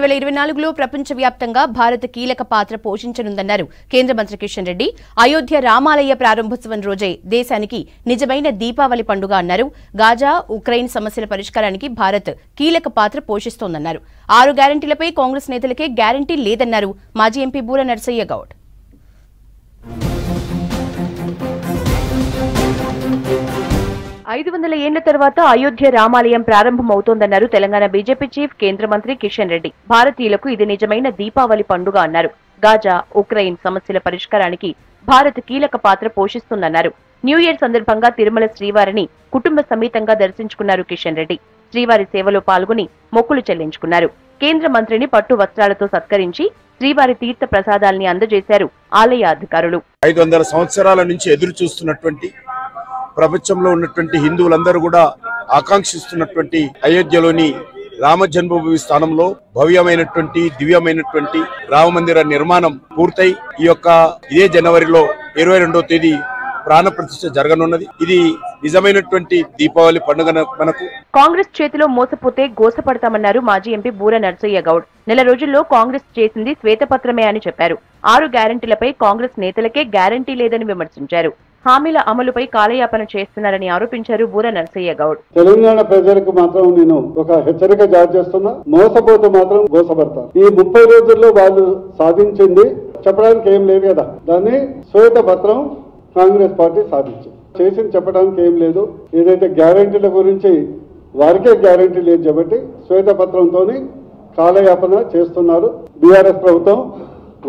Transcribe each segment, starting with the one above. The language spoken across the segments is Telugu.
2024లో ప్రపంచవ్యాప్తంగా భారత్ కీలక పాత్ర పోషించనుందన్నారు కేంద్ర మంత్రి కిషన్ రెడ్డి. అయోధ్య రామాలయ ప్రారంభోత్సవం రోజే దేశానికి నిజమైన దీపావళి పండుగ అన్నారు. గాజా, ఉక్రెయిన్ సమస్యల పరిష్కారానికి భారత్ కీలక పాత్ర పోషిస్తోందన్నారు. 6 గ్యారంటీలపై కాంగ్రెస్ నేతలకే గ్యారంటీ లేదన్నారు మాజీ ఎంపీ బూర నర్సయ్య గౌడ్. 500 ఏళ్ల తర్వాత అయోధ్య రామాలయం ప్రారంభమవుతోందన్నారు తెలంగాణ బీజేపీ చీఫ్ కేంద్ర మంత్రి కిషన్ రెడ్డి. భారతీయులకు ఇది నిజమైన దీపావళి పండుగ అన్నారు. గాజా, ఉక్రెయిన్ సమస్యల పరిష్కారానికి భారత్ కీలక పాత్ర పోషిస్తుందన్నారు. న్యూ ఇయర్ సందర్భంగా తిరుమల శ్రీవారిని కుటుంబ సమేతంగా దర్శించుకున్నారు కిషన్ రెడ్డి. శ్రీవారి సేవలో పాల్గొని మొక్కులు చెల్లించుకున్నారు. కేంద్ర మంత్రిని పట్టు వస్త్రాలతో సత్కరించి శ్రీవారి తీర్థ ప్రసాదాల్ని అందజేశారు ఆలయ అధికారులు. 500 సంవత్సరాల నుంచి ఎదురు చూస్తున్నటువంటి ప్రపంచంలో ఉన్నటువంటి హిందువులందరూ కూడా ఆకాంక్షిస్తున్నటువంటి అయోధ్యలోని రామ జన్మభూమి స్థానంలో భవ్యమైనటువంటి దివ్యమైనటువంటి రామ మందిర నిర్మాణం పూర్తయి ఇదే జనవరిలో 22వ తేదీ ప్రాణ ప్రతిష్ఠ జరగనున్నది. ఇది నిజమైనటువంటి దీపావళి పండుగ. మనకు కాంగ్రెస్ చేతిలో మోసపోతే గోసపడతామన్నారు మాజీ ఎంపీ బూర నర్సయ్య గౌడ్. నెల రోజుల్లో కాంగ్రెస్ చేసింది శ్వేతపత్రమే అని చెప్పారు. 6 గ్యారంటీలపై కాంగ్రెస్ నేతలకే గ్యారంటీ లేదని విమర్శించారు. హామీల అమలుపై కాలయాపన చేస్తున్నారని ఆరోపించారు బూర నర్సయ్య గౌడ్. తెలంగాణ ప్రజలకు మాత్రం నేను ఒక హెచ్చరిక జారీ చేస్తున్నా, మోసపోతే మాత్రం గోసపడతారు. ఈ 30 రోజుల్లో వాళ్ళు సాధించింది చెప్పడానికి ఏం లేదు కదా. దాన్ని శ్వేతపత్రం కాంగ్రెస్ పార్టీ సాధించింది. చేసింది చెప్పడానికి ఏం లేదు. ఏదైతే గ్యారంటీల గురించి వారికే గ్యారంటీ లేదు కాబట్టి శ్వేతపత్రంతో కాలయాపన చేస్తున్నారు. బీఆర్ఎస్ ప్రభుత్వం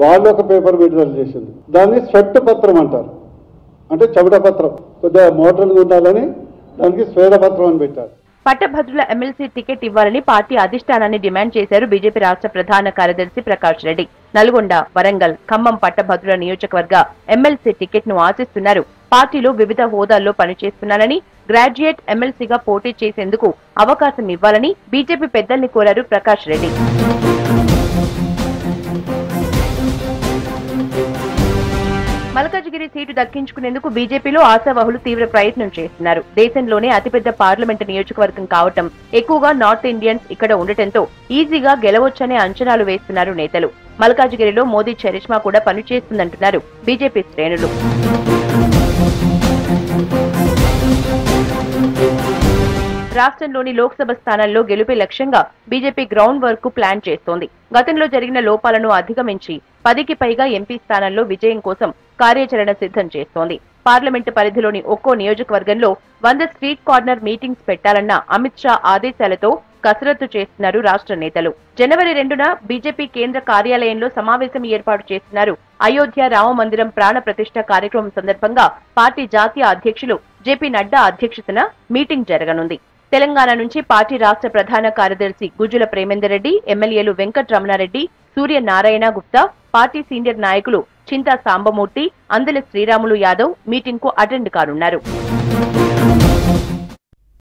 వాళ్ళు ఒక పేపర్ విడుదల చేసింది. దాన్ని స్వెట్ పత్రం అంటారు, అంటే చెమట పత్రం. కొద్దిగా మోడల్గా ఉండాలని దానికి శ్వేతపత్రం అని పెట్టారు. పట్టభద్రుల ఎమ్మెల్సీ టికెట్ ఇవ్వాలని పార్టీ అధిష్టానాన్ని డిమాండ్ చేశారు బీజేపీ రాష్ట్ర ప్రధాన కార్యదర్శి ప్రకాష్ రెడ్డి. నల్గొండ, వరంగల్, ఖమ్మం పట్టభద్రుల నియోజకవర్గ ఎమ్మెల్సీ టికెట్ ను ఆశిస్తున్నారు. పార్టీలో వివిధ హోదాల్లో పనిచేస్తున్నానని, గ్రాడ్యుయేట్ ఎమ్మెల్సీగా పోటీ చేసేందుకు అవకాశం ఇవ్వాలని బీజేపీ పెద్దల్ని కోరారు ప్రకాష్ రెడ్డి. మల్కాజిగిరి సీటు దక్కించుకునేందుకు బీజేపీలో ఆశావహులు తీవ్ర ప్రయత్నం చేస్తున్నారు. దేశంలోనే అతిపెద్ద పార్లమెంటు నియోజకవర్గం కావటం, ఎక్కువగా నార్త్ ఇండియన్స్ ఇక్కడ ఉండటంతో ఈజీగా గెలవొచ్చనే అంచనాలు వేస్తున్నారు నేతలు. మల్కాజిగిరిలో మోదీ చరిష్మా కూడా పనిచేస్తుందంటున్నారు బీజేపీ శ్రేణులు. రాష్ట్రంలోని లోక్సభ స్థానాల్లో గెలుపే లక్ష్యంగా బీజేపీ గ్రౌండ్ వర్క్ ప్లాన్ చేస్తోంది. గతంలో జరిగిన లోపాలను అధిగమించి 10కి పైగా ఎంపీ స్థానాల్లో విజయం కోసం కార్యాచరణ సిద్ధం చేస్తోంది. పార్లమెంటు పరిధిలోని ఒక్కో నియోజకవర్గంలో 100 స్ట్రీట్ కార్నర్ మీటింగ్స్ పెట్టాలన్న అమిత్ షా ఆదేశాలతో కసరత్తు చేస్తున్నారు రాష్ట్ర నేతలు. జనవరి 2న బీజేపీ కేంద్ర కార్యాలయంలో సమావేశం ఏర్పాటు చేస్తున్నారు. అయోధ్య రామ మందిరం ప్రాణ ప్రతిష్ఠ కార్యక్రమం సందర్భంగా పార్టీ జాతీయ అధ్యక్షులు జేపీ నడ్డా అధ్యక్షతన మీటింగ్ జరగనుంది. తెలంగాణ నుంచి పార్టీ రాష్ట్ర ప్రధాన కార్యదర్శి గుజ్జుల ప్రేమేందర్ రెడ్డి, ఎమ్మెల్యేలు వెంకట్రమణారెడ్డి, సూర్య నారాయణ గుప్తా, పార్టీ సీనియర్ నాయకులు చింతా సాంబమూర్తి, అందెల శ్రీరాములు యాదవ్ మీటింగ్ కు అటెండ్ కానున్నారు.